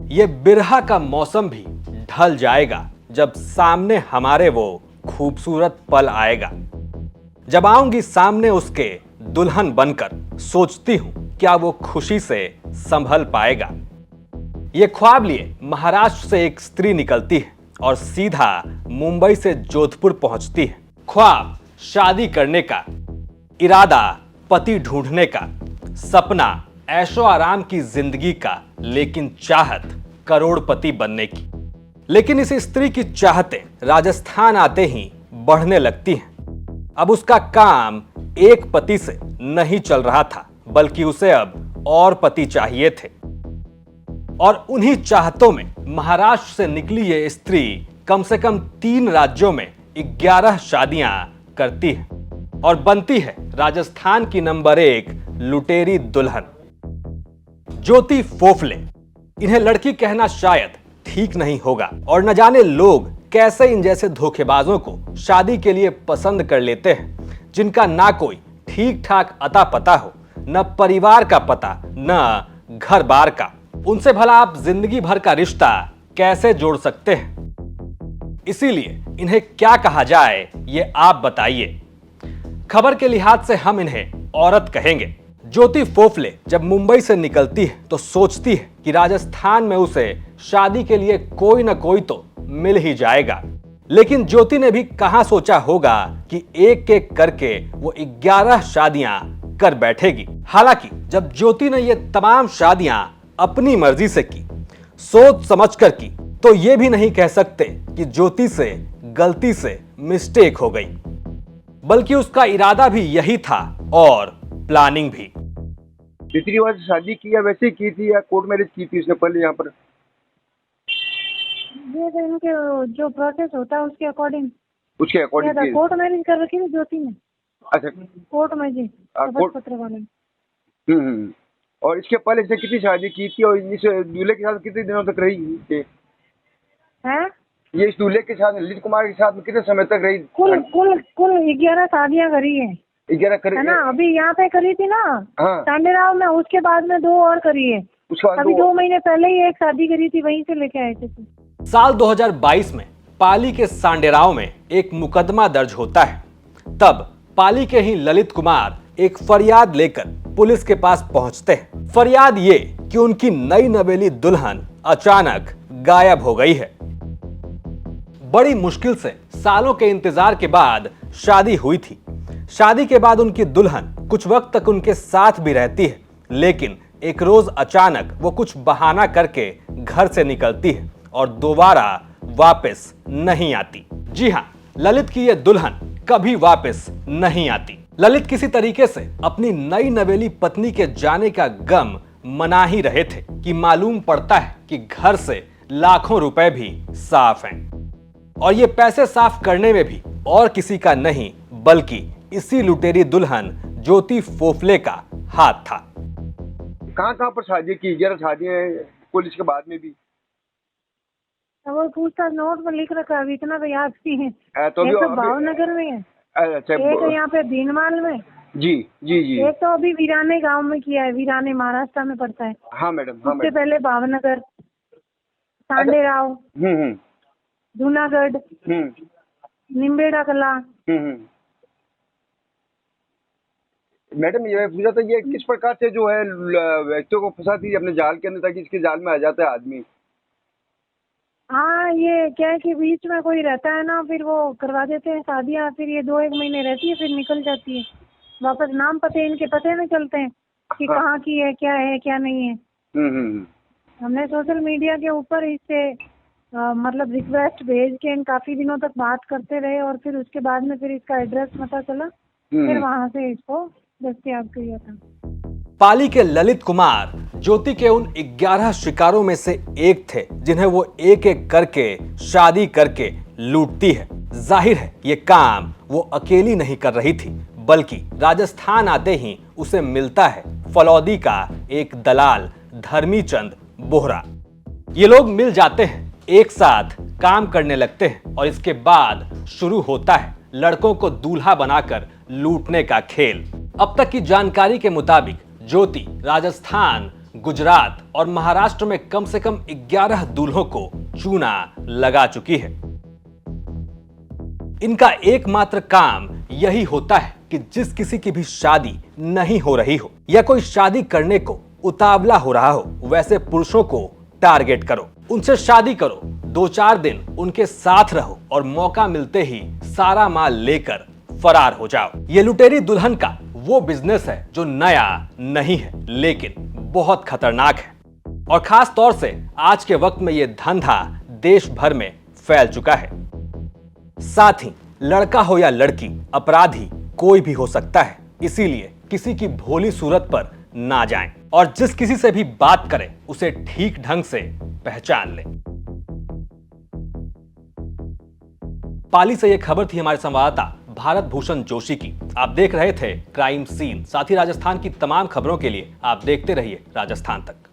ये बिरहा का मौसम भी ढल जाएगा जब सामने हमारे वो खूबसूरत पल आएगा। जब आऊंगी सामने उसके दुल्हन बनकर, सोचती हूं क्या वो खुशी से संभल पाएगा। ये ख्वाब लिए महाराष्ट्र से एक स्त्री निकलती है और सीधा मुंबई से जोधपुर पहुंचती है। ख्वाब शादी करने का, इरादा पति ढूंढने का, सपना ऐशो आराम की जिंदगी का, लेकिन चाहत करोड़पति बनने की। लेकिन इस स्त्री की चाहतें राजस्थान आते ही बढ़ने लगती हैं। अब उसका काम एक पति से नहीं चल रहा था, बल्कि उसे अब और पति चाहिए थे। और उन्हीं चाहतों में महाराष्ट्र से निकली ये स्त्री कम से कम 3 राज्यों में 11 शादियां करती है और बनती है राजस्थान की नंबर 1 लुटेरी दुल्हन, ज्योति फोफले। इन्हें लड़की कहना शायद ठीक नहीं होगा और न जाने लोग कैसे इन जैसे धोखेबाजों को शादी के लिए पसंद कर लेते हैं, जिनका ना कोई ठीक ठाक अता पता हो, न परिवार का पता, न घर बार का। उनसे भला आप जिंदगी भर का रिश्ता कैसे जोड़ सकते हैं? इसीलिए इन्हें क्या कहा जाए ये आप बताइए। खबर के लिहाज से हम इन्हें औरत कहेंगे। ज्योति फोफले जब मुंबई से निकलती है तो सोचती है कि राजस्थान में उसे शादी के लिए कोई न कोई तो मिल ही जाएगा। लेकिन ज्योति ने भी कहां सोचा होगा कि एक एक करके वो 11 शादियां कर बैठेगी। हालांकि जब ज्योति ने ये तमाम शादियां अपनी मर्जी से की, सोच समझकर की, तो ये भी नहीं कह सकते कि ज्योति से गलती से मिस्टेक हो गई, बल्कि उसका इरादा भी यही था और प्लानिंग भी। रीति रिवाज से शादी की या वैसे ही की थी या कोर्ट मैरिज की थी उसने पहले यहाँ पर? ये तो इनके जो प्रोसेस होता है उसके अकॉर्डिंग की। कोर्ट मैरिज कर रखी थी ज्योति ने। अच्छा, कोर्ट मैरिज कोर्ट पत्र वाले। और इसके पहले इसने कितनी शादी की थी और इस दूल्हे के साथ कितने दिनों तक रही है? ये इस दूल्हे के साथ ललित कुमार के साथ में कितने समय तक रही? कुल 11 शादियां करी है। 11 करी है ना? अभी यहाँ पे करी थी ना सांडेराव में, उसके बाद में 2 और करी है। अभी 2 महीने पहले ही एक शादी करी थी, वहीं से लेके आए थे। साल 2022 में पाली के सांडेराव में एक मुकदमा दर्ज होता है। तब पाली के ही ललित कुमार एक फरियाद लेकर पुलिस के पास पहुंचते हैं। फरियाद ये कि उनकी नई नवेली दुल्हन अचानक गायब हो गई है। बड़ी मुश्किल से सालों के इंतजार के बाद शादी हुई थी। शादी के बाद उनकी दुल्हन कुछ वक्त तक उनके साथ भी रहती है, लेकिन एक रोज अचानक वो कुछ बहाना करके घर से निकलती है और दोबारा वापस नहीं आती। जी हाँ, ललित की ये दुल्हन कभी वापस नहीं आती। ललित किसी तरीके से अपनी नई नवेली पत्नी के जाने का गम मना ही रहे थे कि मालूम पड़ता है कि घर से लाखों रुपए भी साफ हैं। और ये पैसे साफ करने में भी और किसी का नहीं, बल्कि इसी लुटेरी दुल्हन ज्योति फोफले का हाथ था। कहाँ पर शादी की? 11 शादियां पुलिस के बाद में भी वो पूछताछ नोट में लिख रखा है, इतना तो याद नहीं है। तो एक तो भावनगर में है, एक यहाँ पे भीनमाल में। जी जी जी। एक तो अभी वीराने गांव में किया है, वीराने महाराष्ट्र में पड़ता है। हाँ मैडम। उससे पहले भावनगर, सांडेराव, जूनागढ़, निम्बेड़ा कला। मैडम ये पूछा था, ये किस प्रकार से जो है व्यक्तियों को फंसाती है अपने जाल के अंदर ताकि इसके जाल में आ जाता है आदमी? हाँ, ये क्या है कि बीच में कोई रहता है ना, फिर वो करवा देते हैं शादियाँ, फिर ये 2-1 महीने रहती है, फिर निकल जाती है वापस। नाम पते इनके पते नहीं चलते हैं कि कहाँ की है, क्या नहीं है। हमने सोशल मीडिया के ऊपर इससे मतलब रिक्वेस्ट भेज के इन काफी दिनों तक बात करते रहे और फिर उसके बाद में फिर इसका एड्रेस पता चला, फिर वहां से इसको दस्तयाब किया था। पाली के ललित कुमार ज्योति के उन 11 शिकारों में से एक थे जिन्हें वो एक एक करके शादी करके लूटती है। जाहिर है ये काम वो अकेली नहीं कर रही थी, बल्कि राजस्थान आते ही उसे मिलता है फलौदी का एक दलाल धर्मीचंद बोहरा। ये लोग मिल जाते हैं, एक साथ काम करने लगते हैं और इसके बाद शुरू होता है लड़कों को दूल्हा बनाकर लूटने का खेल। अब तक की जानकारी के मुताबिक ज्योति राजस्थान गुजरात और महाराष्ट्र में कम से कम 11 दूल्हों को चूना लगा चुकी है। इनका एकमात्र काम यही होता है कि जिस किसी की भी शादी नहीं हो रही हो या कोई शादी करने को उतावला हो रहा हो, वैसे पुरुषों को टारगेट करो, उनसे शादी करो, 2-4 दिन उनके साथ रहो और मौका मिलते ही सारा माल लेकर फरार हो जाओ। ये लुटेरी दुल्हन का वो बिजनेस है जो नया नहीं है लेकिन बहुत खतरनाक है, और खास तौर से आज के वक्त में ये धंधा देश भर में फैल चुका है। साथ ही लड़का हो या लड़की, अपराधी कोई भी हो सकता है, इसीलिए किसी की भोली सूरत पर ना जाएं और जिस किसी से भी बात करें उसे ठीक ढंग से पहचान लें। पाली से यह खबर थी हमारे संवाददाता भारत भूषण जोशी की। आप देख रहे थे क्राइम सीन। साथ ही राजस्थान की तमाम खबरों के लिए आप देखते रहिए राजस्थान तक।